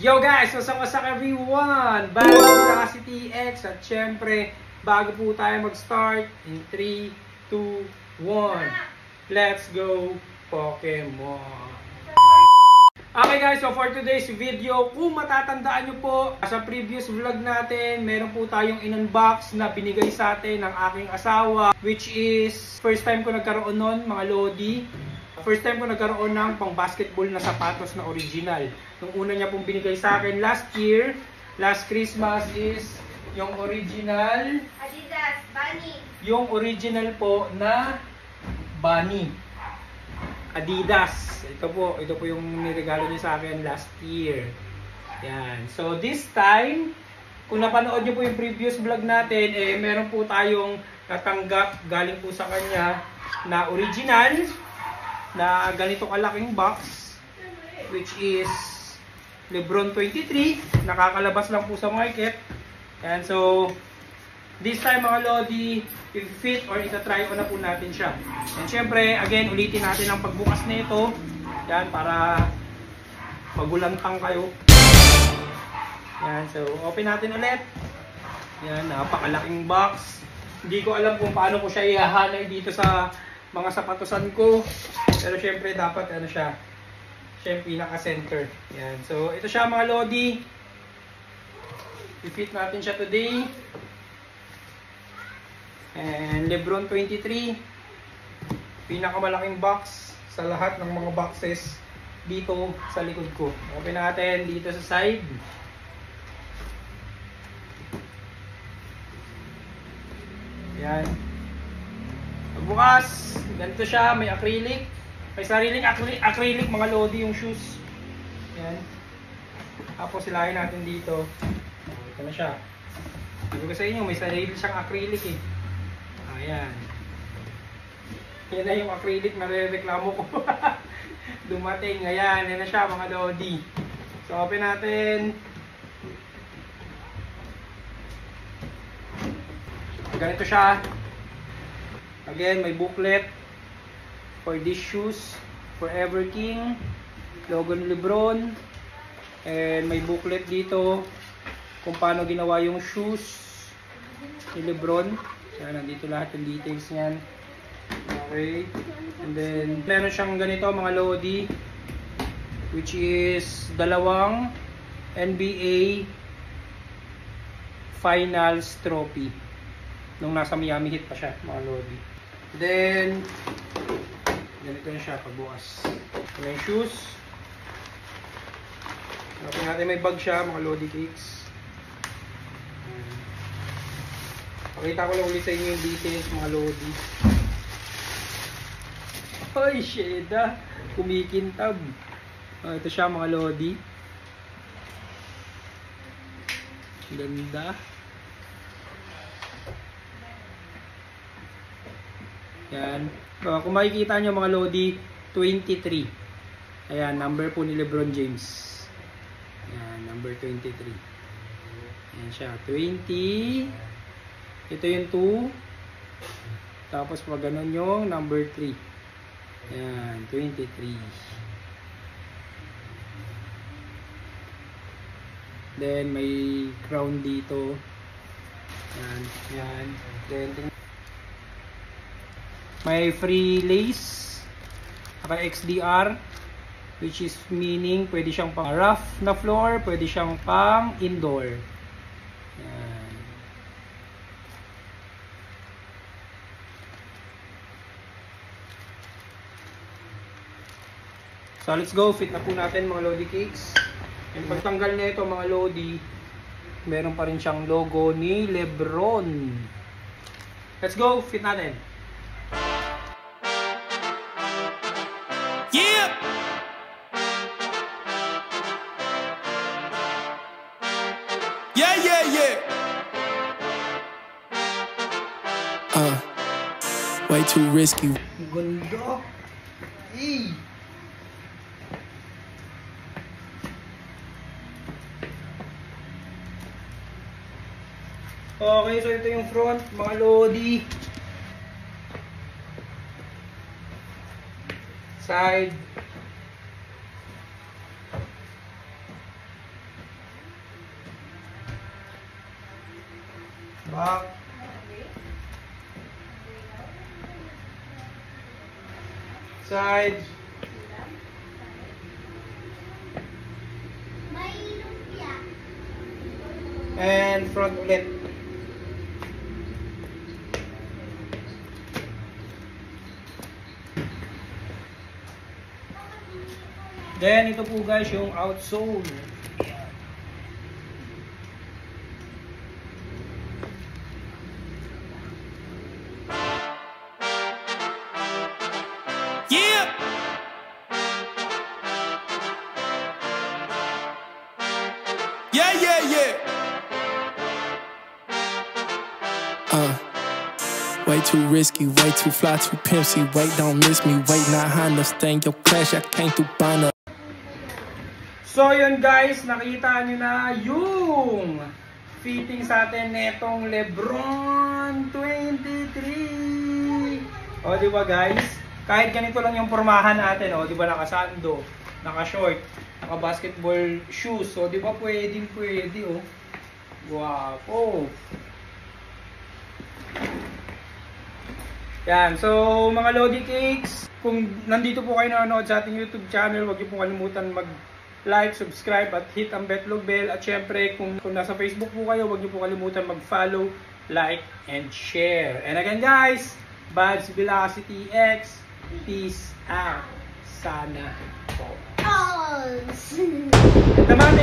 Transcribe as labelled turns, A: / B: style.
A: Yo guys! Wasak everyone! Bago nila si TX at syempre, bago po tayo mag-start in 3, 2, 1. Let's go Pokemon! Okay guys, so for today's video, kung matatandaan nyo po, sa previous vlog natin, meron po tayong in-unbox na binigay sa atin ng aking asawa, which is first time ko nagkaroon nun, mga Lodi. First time ko nagkaroon ng pang basketball na sapatos na original. Nung una niya pong binigay sa akin last year, last Christmas, is yung original
B: Adidas Bunny.
A: Yung original po na Bunny Adidas. Ito po yung niregalo niya sa akin last year. Yan. So this time, kung napanood niyo po yung previous vlog natin, meron po tayong natanggap galing po sa kanya na original na ganito kalaking box, which is Lebron 23. Nakakalabas lang po sa market. And so this time mga Lodi, i-fit or ita-try ko na po natin siya. And syempre, again, ulitin natin ang pagbukas nito. Yan, para magulantang kayo. Yan, so open natin ulit. Yan, napakalaking box. Hindi ko alam kung paano ko siya ihahanay dito sa mga sapatosan ko. Pero syempre dapat ano siya yung pinaka-center. Yan. So ito siya mga Lodi. I-fit natin siya today. And Lebron 23. Pinakamalaking box sa lahat ng mga boxes dito sa likod ko. Open natin dito sa side. Yan. Pagbukas, ganito siya, may acrylic. May sariling acrylic mga Lodi yung shoes. Yan. Tapos silahin natin dito. Ito na siya. Sabi ko sa inyo, may sarili siyang acrylic eh. Ayan. Yan na yung acrylic na reklamo ko. Dumating. Ayan, yan na siya mga Lodi. So open natin. Ganito siya. Again, may booklet for these shoes, Forever King, logo ni Lebron. And may booklet dito kung paano ginawa yung shoes ni Lebron. Yan, nandito lahat yung details niyan. Okay. And then, meron siyang ganito mga Lodi, which is dalawang NBA Finals trophy nung nasa Miami Heat pa siya mga Lodi. Then ganito na siya pagbukas. May shoes. Tapos natin may bag siya mga Lodi cakes. Pakita ko lang ulit sa inyo yung details mga Lodi. Ay, sheda. Kumikintab. Ito siya mga Lodi. Ganda. Yan. Kung makikita nyo mga Lodi, 23. Ayan, number po ni Lebron James. Ayan, number 23. Ayan siya, 20. Ito yung 2. Tapos pag ganun yung number 3. Ayan, 23. Then may crown dito. Ayan, ayan. Then may free lace, XDR, which is meaning pwede siyang pang rough na floor, pwede siyang pang indoor. Yan. So let's go, fit na po natin mga Lodi cakes. Yung pagtanggal na ito mga Lodi, meron pa rin siyang logo ni Lebron. Let's go, fit natin.
C: Yeah. Yeah, yeah, yeah. Way too risky.
A: Ganda. Hey. Okay, so ito yung front, mga Lodi. Side. Back. Side. And front ulit. Then ito po guys yung outsole.
C: Yeah. Yeah, yeah, yeah. Way too risky, way too fly, too pimpsy. Wait, don't miss me. Wait, not high enough. Stay in your clash. I came through bana.
A: So yun guys, nakita nyo na yung fitting sa atin netong Lebron 23. O di ba guys? Kahit ganito lang yung pormahan natin, o di ba, naka-sando, naka-short, naka-basketball shoes. So di ba pwede oh. Guwapo. Yan, so mga Lodi Cakes, kung nandito po kayo nanonood sa ating YouTube channel, huwag niyo pong kalimutan mag-like, subscribe at hit ang betlog bell. At syempre, kung nasa Facebook po kayo, huwag niyo po kalimutan mag-follow, like, and share. And again guys, Babs Velocity X, peace out. Sana po. Naman